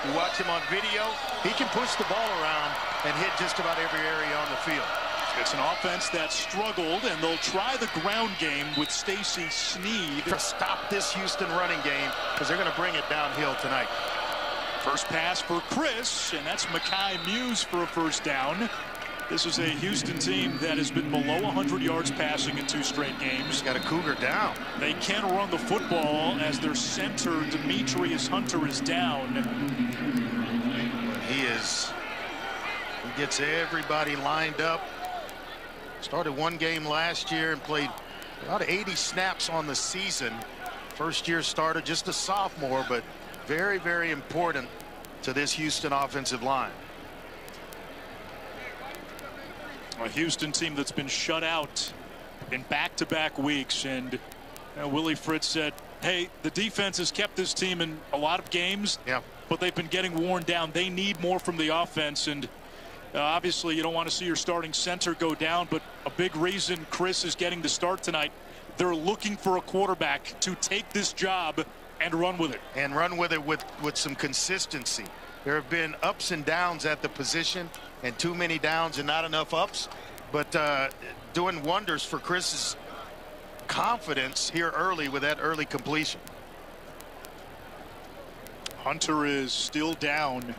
You watch him on video, he can push the ball around and hit just about every area on the field. It's an offense that struggled, and they'll try the ground game with Stacy Sneed to stop this Houston running game, because they're going to bring it downhill tonight. First pass for Chris, and that's Mekhi Muse for a first down. This is a Houston team that has been below 100 yards passing in 2 straight games. Got a Cougar down. They can run the football as their center, Demetrius Hunter, is down. He gets everybody lined up. Started 1 game last year and played about 80 snaps on the season. First-year starter, just a sophomore, but very, very important to this Houston offensive line. A Houston team that's been shut out in back-to-back weeks, and Willie Fritz said, hey, the defense has kept this team in a lot of games, but they've been getting worn down. They need more from the offense, and obviously you don't want to see your starting center go down, but a big reason Chris is getting the start tonight, they're looking for a quarterback to take this job and run with it. And run with it with some consistency. There have been ups and downs at the position, and too many downs and not enough ups, but doing wonders for Chris's confidence here early with that early completion. Hunter is still down.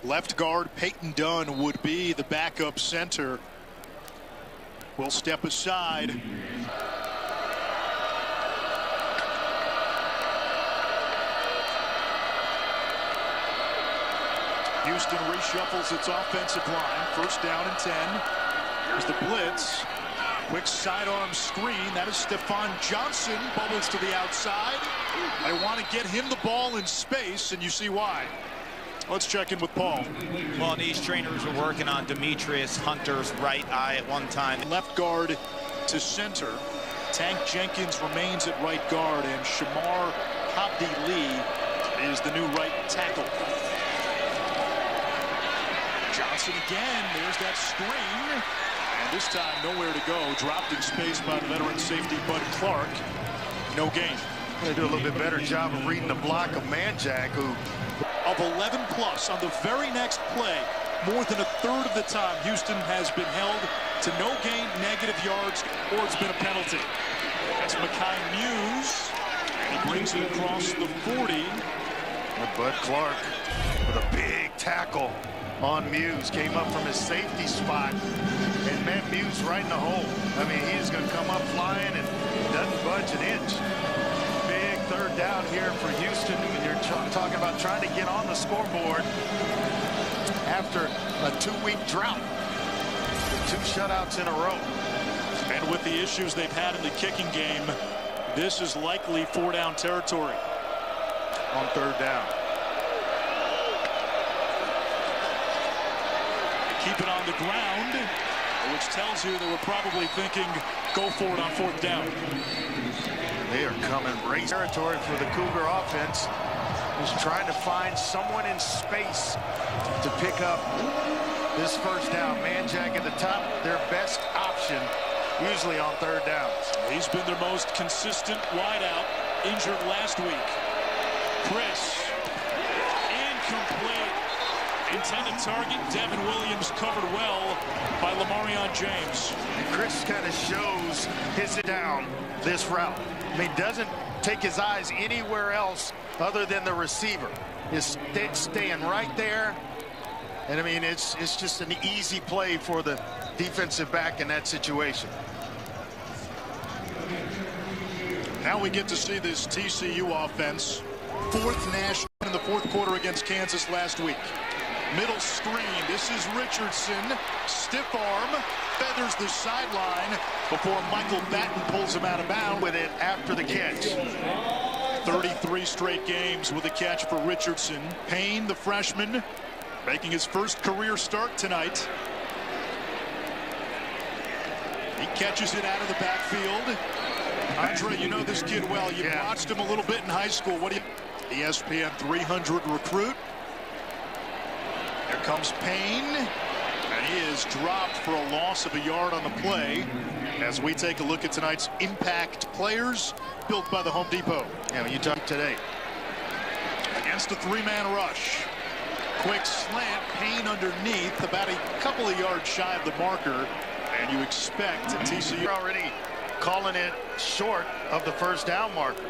Left guard Peyton Dunn would be the backup center. Will step aside. Houston reshuffles its offensive line. First down and 10. Here's the blitz. Quick sidearm screen. That is Stephon Johnson. Bubbles to the outside. They want to get him the ball in space, and you see why. Let's check in with Paul. Well, these trainers were working on Demetrius Hunter's right eye at one time. Left guard to center. Tank Jenkins remains at right guard, and Shamar Habdi-Lee is the new right tackle. Johnson again. There's that screen. And this time nowhere to go. Dropped in space by the veteran safety Bud Clark. No gain. They do a little bit better job of reading the block of Manjack, who of 11 plus on the very next play. More than a third of the time Houston has been held to no gain, negative yards, or it's been a penalty. That's Mekhi Muse. He brings it across the 40. And Bud Clark with a big tackle on Muse. Came up from his safety spot and met Muse right in the hole. I mean, he's going to come up flying and doesn't budge an inch. Big third down here for Houston. And you're talking about trying to get on the scoreboard after a 2-week drought. 2 shutouts in a row. And with the issues they've had in the kicking game, this is likely 4-down territory. On third down. Keep it on the ground, which tells you they were probably thinking, go for it on 4th down. They are coming race territory for the Cougar offense. Just trying to find someone in space to pick up this first down. Manjack at the top, their best option, usually on 3rd down. He's been their most consistent wideout, injured last week. Chris, incomplete. Intended target, Devin Williams covered well by Lamarion James. And Chris kind of shows his down this route. I mean, doesn't take his eyes anywhere else other than the receiver. Is staying right there. And I mean, it's just an easy play for the defensive back in that situation. Now we get to see this TCU offense. 4th national in the 4th quarter against Kansas last week. Middle screen. This is Richardson. Stiff arm. Feathers the sideline before Michael Batten pulls him out of bounds with it after the catch. 33 straight games with a catch for Richardson. Payne, the freshman, making his first career start tonight. He catches it out of the backfield. Andre, you know this kid well. You watched him a little bit in high school. What do you... ESPN 300 recruit. Here comes Payne. And he is dropped for a loss of a yard on the play as we take a look at tonight's impact players built by the Home Depot. Yeah, when you talk today. Against a three-man rush. Quick slant, Payne underneath, about a couple of yards shy of the marker. And you expect TCU already calling it short of the first down marker.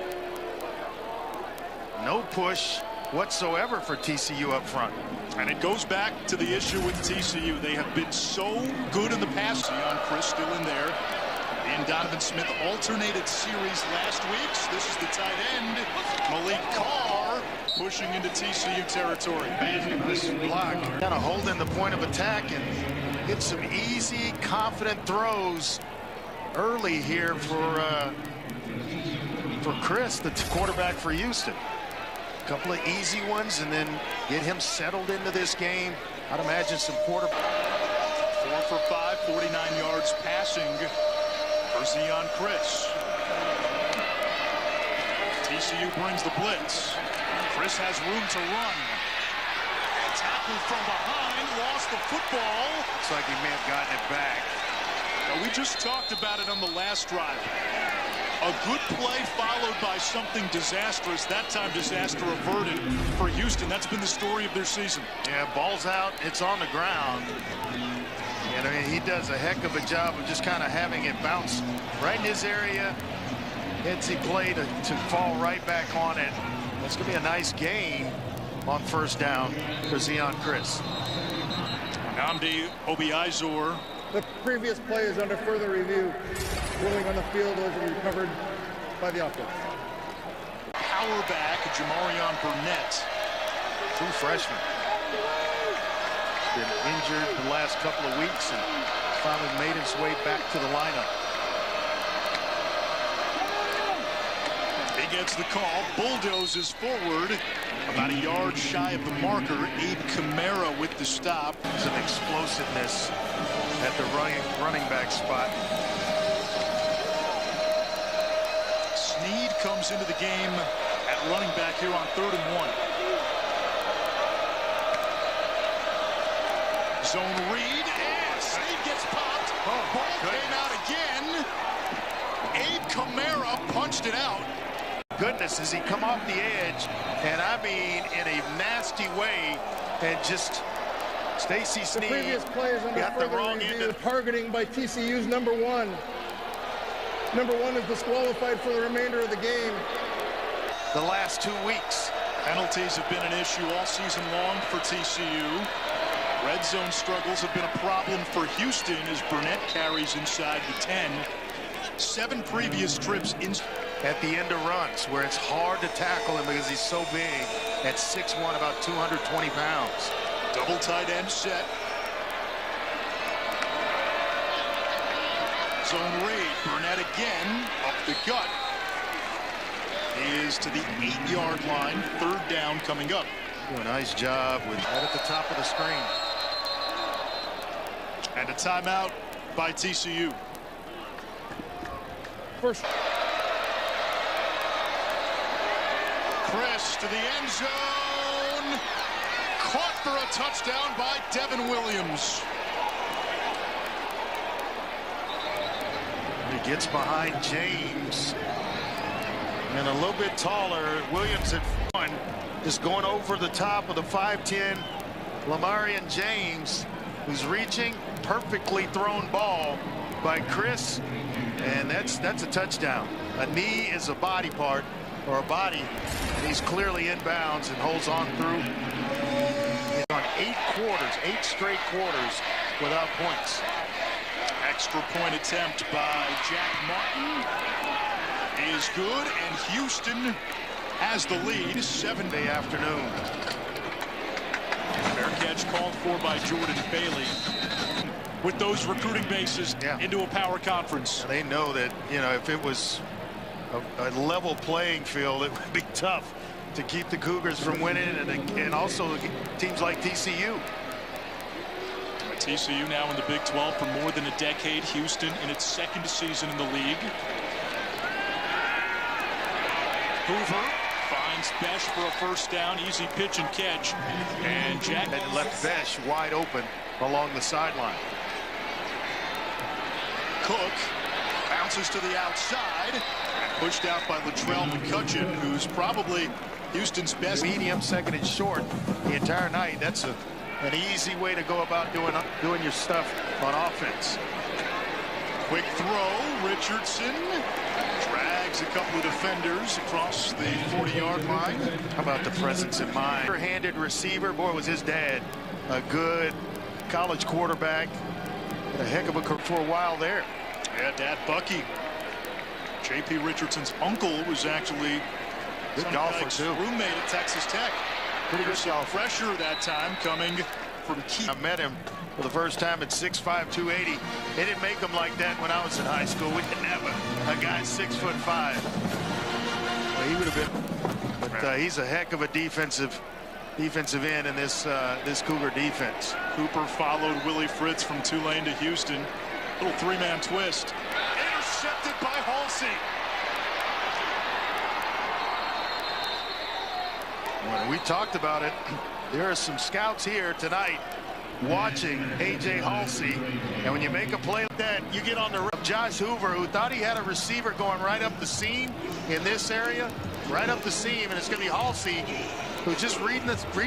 No push whatsoever for TCU up front. And it goes back to the issue with TCU. They have been so good in the past. Chris still in there. And Donovan Smith alternated series last week. This is the tight end, Malik Carr, pushing into TCU territory. This block kind of holding the point of attack and get some easy, confident throws early here for Chris, the quarterback for Houston. A couple of easy ones and then get him settled into this game. I'd imagine some quarterback. 4 for 5, 49 yards passing for Zion Chris. TCU brings the blitz. Chris has room to run. Tackled from behind, lost the football. Looks like he may have gotten it back. Now, we just talked about it on the last drive. A good play followed by something disastrous. That time disaster averted for Houston. That's been the story of their season. Yeah, ball's out. It's on the ground. And I mean, he does a heck of a job of just kind of having it bounce right in his area. Hits he play to fall right back on it. That's going to be a nice gain on first down for Zion Chris. Nnamdi Obiizor. The previous play is under further review. Ruling on the field was recovered by the offense. Power back, Jamarion Burnett. True freshman. Been injured the last couple of weeks and finally made his way back to the lineup. He gets the call, bulldozes forward, about a yard shy of the marker. Abe Kamara with the stop. Some explosiveness at the running back spot. Snead comes into the game at running back here on 3rd and 1. Zone read, and Snead gets popped. Ball came out again. Abe Kamara punched it out. Goodness, has he come off the edge, and I mean in a nasty way, and just Stacy Snead. The previous play is under further review, targeting by TCU's number 1. Number 1 is disqualified for the remainder of the game. The last 2 weeks. Penalties have been an issue all season long for TCU. Red zone struggles have been a problem for Houston as Burnett carries inside the 10. 7 previous trips in at the end of runs where it's hard to tackle him because he's so big at 6'1", about 220 pounds. Double tight end set. Zone read. Burnett again up the gut. He is to the 8-yard line. 3rd down coming up. Do a nice job with that at the top of the screen. And a timeout by TCU. First. Chris to the end zone. Caught for a touchdown by Devin Williams. He gets behind James. And a little bit taller. Williams at 1. Just going over the top of the 5'10". Lamarian James, who's reaching. Perfectly thrown ball by Chris. And that's a touchdown. A knee is a body part, or a body, and he's clearly inbounds and holds on through. He's on 8 straight quarters without points. Extra point attempt by Jack Martin is good, and Houston has the lead. 7-day afternoon. Fair catch called for by Jordan Bailey. With those recruiting bases into a power conference. They know that, you know, if it was a level playing field, it would be tough to keep the Cougars from winning, and also teams like TCU. TCU now in the Big 12 for more than a decade. Houston in its 2nd season in the league. Hoover finds Besh for a first down. Easy pitch and catch. And Jack and left Besh wide open. along the sideline. Cook bounces to the outside and pushed out by Latrell McCutcheon, who's probably Houston's best. Medium, second and short the entire night. That's an easy way to go about doing your stuff on offense. Quick throw, Richardson drags a couple of defenders across the 40-yard line. How about the presence in mind? Handed receiver, boy, was his dad a good college quarterback. A heck of a career for a while there. Yeah, Dad Bucky. J.P. Richardson's uncle was actually good golfer too. Roommate at Texas Tech. Pretty good golfer. Pressure that time coming from Keith. I met him for the first time at 6'5", 280. They didn't make him like that when I was in high school. We didn't have a guy 6'5". Well, he would have been, but he's a heck of a defensive end in this Cougar defense. Cooper followed Willie Fritz from Tulane to Houston. Little three-man twist. Intercepted by Halsey. When we talked about it, there are some scouts here tonight watching A.J. Halsey, and when you make a play like that, you get on the Josh Hoover, who thought he had a receiver going right up the seam in this area, right up the seam, and it's going to be Halsey, who just reading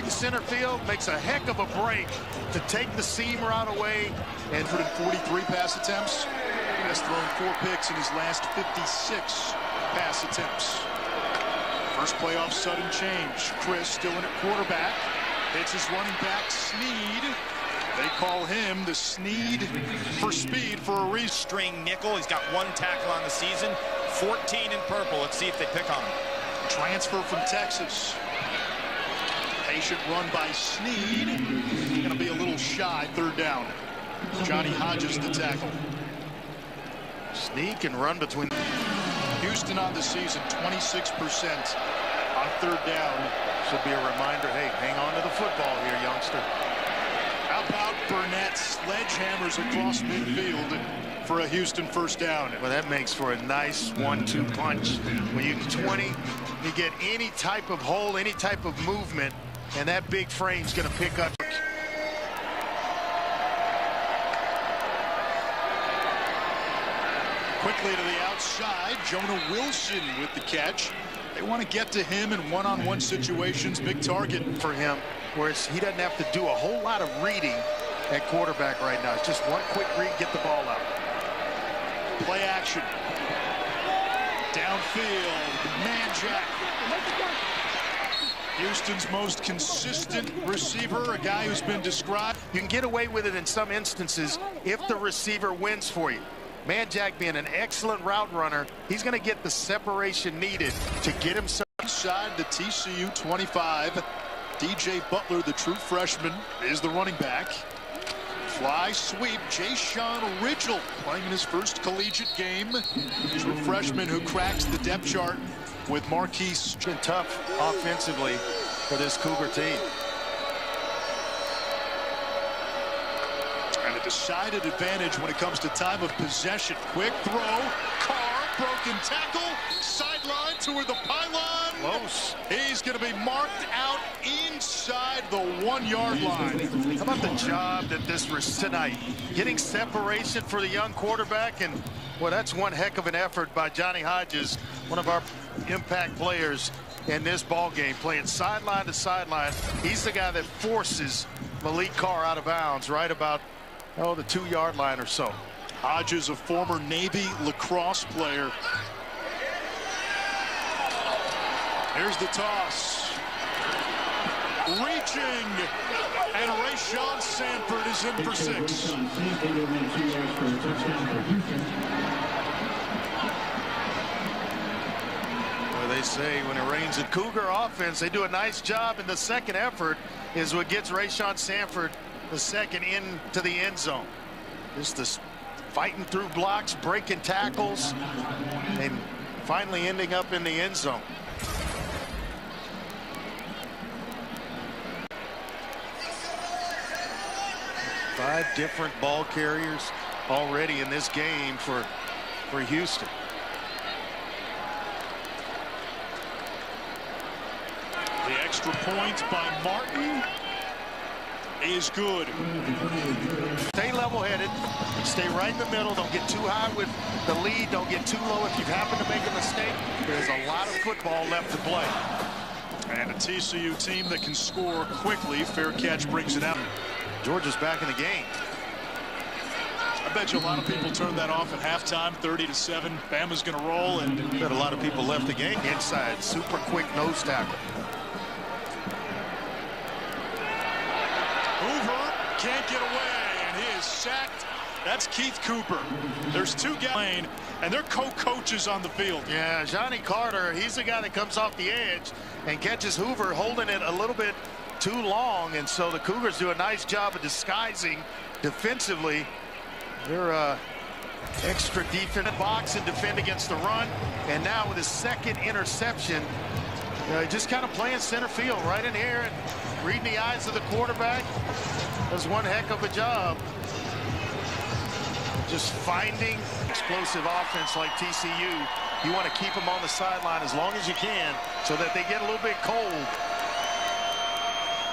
center field, makes a heck of a break to take the seam route away. And for the 43 pass attempts, he has thrown 4 picks in his last 56 pass attempts. First playoff sudden change. Chris still in at quarterback. It's his running back, Sneed. They call him the Sneed for speed for a reason. String nickel. He's got 1 tackle on the season. 14 in purple. Let's see if they pick on him. Transfer from Texas. Patient run by Sneed. Going to be a little shy. 3rd down. Johnny Hodges the tackle. Sneed can run between. Houston on the season, 26% on 3rd down. Should be a reminder, hey, hang on to the football here, youngster. How about Burnett sledgehammers across midfield for a Houston 1st down? Well, that makes for a nice 1-2 punch. When you 20, you get any type of hole, any type of movement, and that big frame's going to pick up. Quickly to the outside, Jonah Wilson with the catch. They want to get to him in one-on-one situations. Big target for him, whereas he doesn't have to do a whole lot of reading at quarterback right now. It's just one quick read, get the ball out. Play action. Downfield, man jack. Houston's most consistent receiver, a guy who's been described. You can get away with it in some instances if the receiver wins for you. Man Jack being an excellent route runner, he's going to get the separation needed to get himself. Inside the TCU 25, DJ Butler, the true freshman, is the running back. Fly sweep, Jayshon Ridgel playing in his first collegiate game. True freshman who cracks the depth chart with Marquise. Been tough offensively for this Cougar team. And a decided advantage when it comes to time of possession. Quick throw, Carr, broken tackle, sideline toward the pylon. Close. He's going to be marked out inside the 1-yard line. How about the job that this was tonight? Getting separation for the young quarterback, and well, that's one heck of an effort by Johnny Hodges, one of our impact players in this ball game, playing sideline to sideline. He's the guy that forces Malik Carr out of bounds right about the 2-yard line or so. Hodges, a former Navy lacrosse player. Here's the toss. Reaching, and Rayshawn Sanford is in for 6. Well, they say when it rains at Cougar offense, they do a nice job, and the second effort is what gets Rayshawn Sanford the second into the end zone. Just this fighting through blocks, breaking tackles, and finally ending up in the end zone. Five different ball carriers already in this game for Houston. The extra point by Martin is good. Stay level-headed. Stay right in the middle. Don't get too high with the lead. Don't get too low. If you happen to make a mistake, there's a lot of football left to play. And a TCU team that can score quickly. Fair catch brings it out. Georgia's back in the game. I bet you a lot of people turned that off at halftime, 30-7. Bama's going to roll, and I bet a lot of people left the game. Inside, super quick nose tackle. Hoover can't get away, and he is sacked. That's Keith Cooper. There's two guys, and they're co-coaches on the field. Yeah, Johnny Carter, he's the guy that comes off the edge and catches Hoover holding it a little bit too long, and so the Cougars do a nice job of disguising defensively. They're extra defensive box and defend against the run, and now with his second interception, just kind of playing center field right in here and reading the eyes of the quarterback. Does one heck of a job. Just finding explosive offense like TCU. You want to keep them on the sideline as long as you can so that they get a little bit cold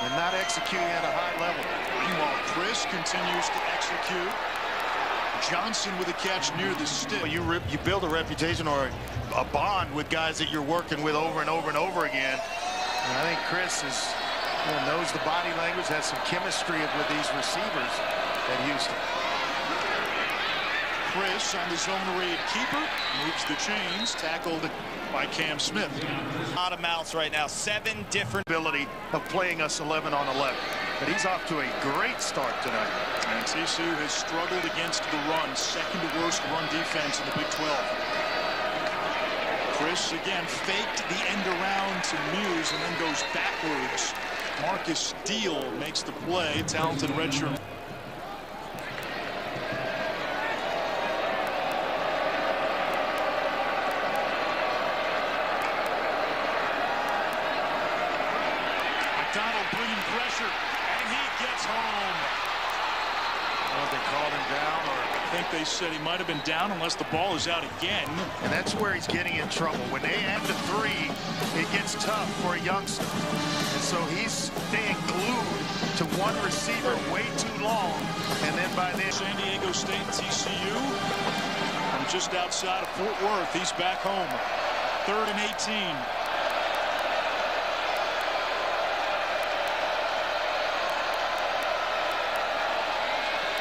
and not executing at a high level. Meanwhile, Chris continues to execute. Johnson with a catch near the stick. You build a reputation or a bond with guys that you're working with over and over and over again. And I think Chris knows the body language, has some chemistry with these receivers at Houston. Chris on the zone read keeper, moves the chains, tackled by Cam Smith. A lot of mouths right now, 7 different ability of playing us 11 on 11. But he's off to a great start tonight. And TCU has struggled against the run, second to worst run defense in the Big 12. Chris again faked the end around to Muse and then goes backwards. Marcus Steele makes the play, talented redshirt. McDonald bringing pressure, and he gets home. Well, they called him down, or I think they said he might have been down unless the ball is out again. And that's where he's getting in trouble. When they add the 3, it gets tough for a youngster. And so he's staying glued to one receiver way too long. And then by then, San Diego State TCU from just outside of Fort Worth. He's back home. 3rd and 18.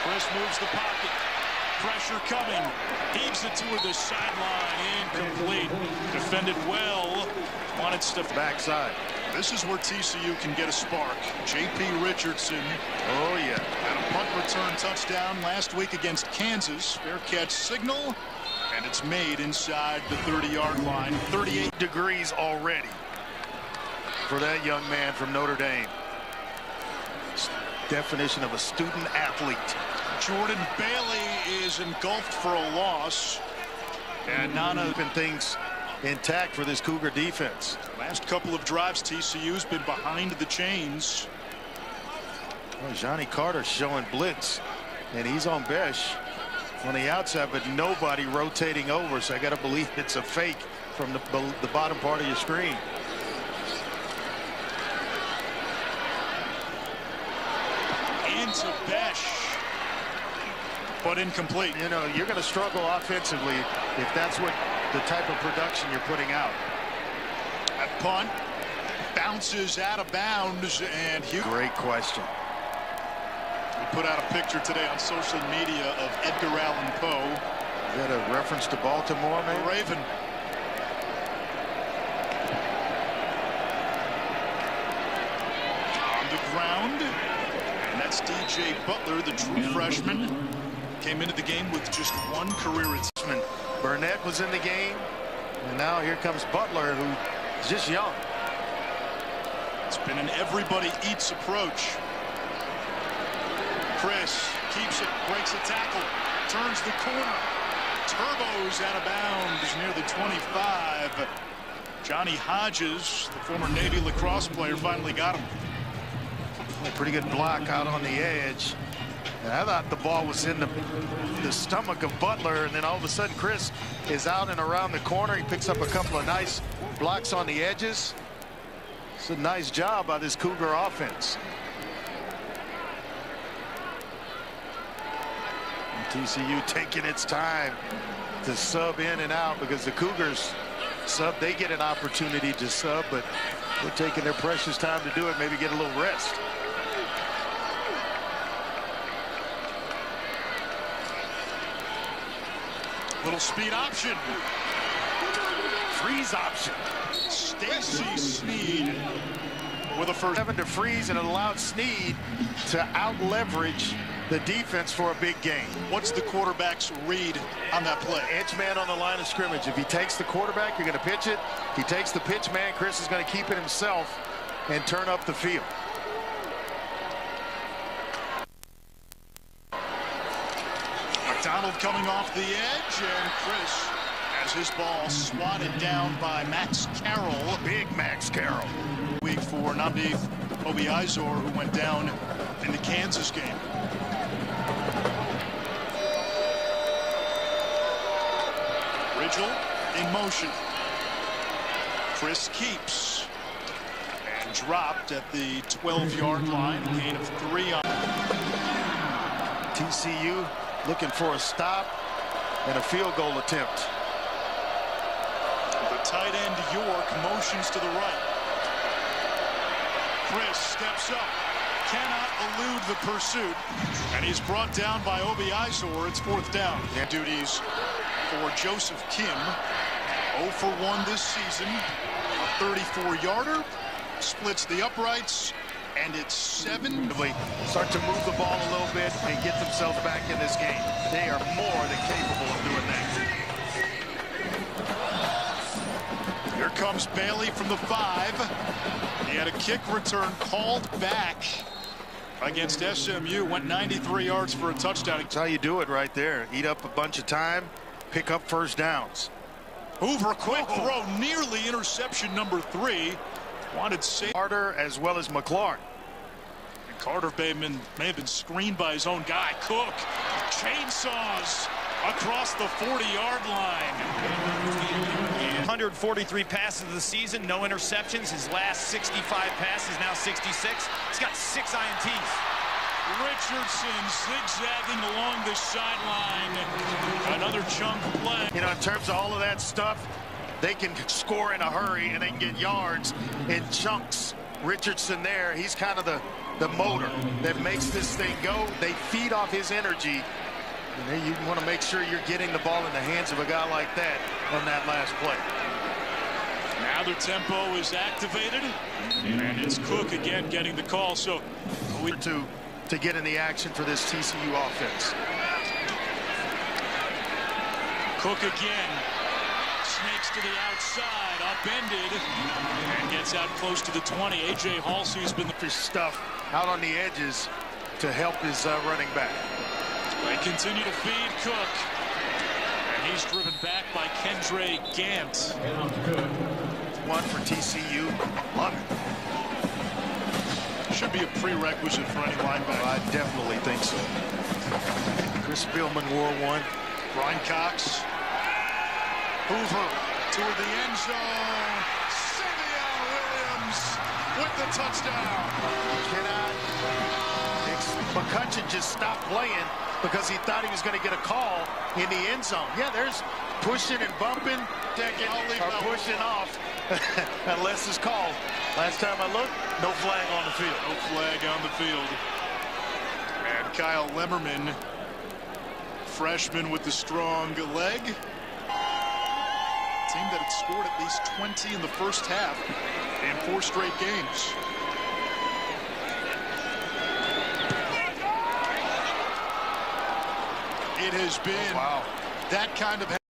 Chris moves the pocket. Pressure coming. Heaves it to the sideline. Incomplete. Defended well. Wanted stuff backside. This is where TCU can get a spark. J.P. Richardson. Oh, yeah. Had a punt return touchdown last week against Kansas. Fair catch signal. And it's made inside the 30-yard line. 38 degrees already for that young man from Notre Dame. Definition of a student athlete. Jordan Bailey is engulfed for a loss. And Nana keeping things intact for this Cougar defense. Last couple of drives, TCU's been behind the chains. Well, Johnny Carter showing blitz, and he's on Besh on the outside, but nobody rotating over, so I got to believe it's a fake from the bottom part of your screen. Into Besh, but incomplete. You know, you're going to struggle offensively if that's what the type of production you're putting out. That punt bounces out of bounds, and great question. We put out a picture today on social media of Edgar Allan Poe. Is that a reference to Baltimore, man? Raven. On the ground. And that's DJ Butler, the true freshman. Came into the game with just 1 career achievement. Burnett was in the game. And now here comes Butler, who's just young. It's been an everybody eats approach. Chris keeps it, breaks a tackle, turns the corner, turbos out of bounds near the 25. Johnny Hodges, the former Navy lacrosse player, finally got him. A pretty good block out on the edge. And I thought the ball was in the stomach of Butler, and then all of a sudden Chris is out and around the corner. He picks up a couple of nice blocks on the edges. It's a nice job by this Cougar offense. TCU taking its time to sub in and out, because the Cougars sub, they get an opportunity to sub, but they're taking their precious time to do it, maybe get a little rest. Little speed option. Freeze option. Stacy Sneed with a first. 7 to freeze, and it allowed Sneed to out-leverage the defense for a big game. What's the quarterback's read on that play? Edge man on the line of scrimmage. If he takes the quarterback, you're going to pitch it. If he takes the pitch man, Chris is going to keep it himself and turn up the field. McDonald coming off the edge, and Chris has his ball swatted down by Max Carroll. Big Max Carroll. Week for Nnamdi Obiizor, who went down in the Kansas game. Ridgel in motion. Chris keeps and dropped at the 12-yard line. A gain of 3 on TCU looking for a stop and a field goal attempt. The tight end York motions to the right. Chris steps up, cannot elude the pursuit, and he's brought down by Obiizor. It's 4th down. Duties for Joseph Kim. 0 for 1 this season. A 34-yarder, splits the uprights, and it's 7. Start to move the ball a little bit and get themselves back in this game. They are more than capable of doing that. Here comes Bailey from the 5. He had a kick return called back against SMU. Went 93 yards for a touchdown. That's how you do it right there. Eat up a bunch of time, pick up first downs. Hoover, quick throw, nearly interception number 3. Wanted save. Carter as well as McLaurin. And Carter may have been screened by his own guy. Cook chainsaws across the 40-yard line. 143 passes of the season, no interceptions. His last 65 passes, now 66. He's got 6 INTs. Richardson zigzagging along the sideline. Another chunk play. You know, in terms of all of that stuff, they can score in a hurry and they can get yards in chunks. Richardson there, he's kind of the motor that makes this thing go. They feed off his energy. And you want to make sure you're getting the ball in the hands of a guy like that on that last play. Now their tempo is activated, and it's Cook again getting the call. So to get in the action for this TCU offense. Cook again. Snakes to the outside, upended, and gets out close to the 20. A.J. Halsey's been the stuff out on the edges to help his running back. They continue to feed Cook, and he's driven back by Kendre Gant. One for TCU. Love it. Should be a prerequisite for any linebacker. I definitely think so. Chris Spielman wore one. Brian Cox. Hoover toward the end zone. Simeon Williams with the touchdown. McCutcheon just stopped playing because he thought he was going to get a call in the end zone. Yeah, there's pushing and bumping, decking, or pushing off unless it's called. Last time I looked, no flag on the field. No flag on the field. And Kyle Lemmerman, freshman with the strong leg. Team that had scored at least 20 in the first half in 4 straight games. It has been that kind of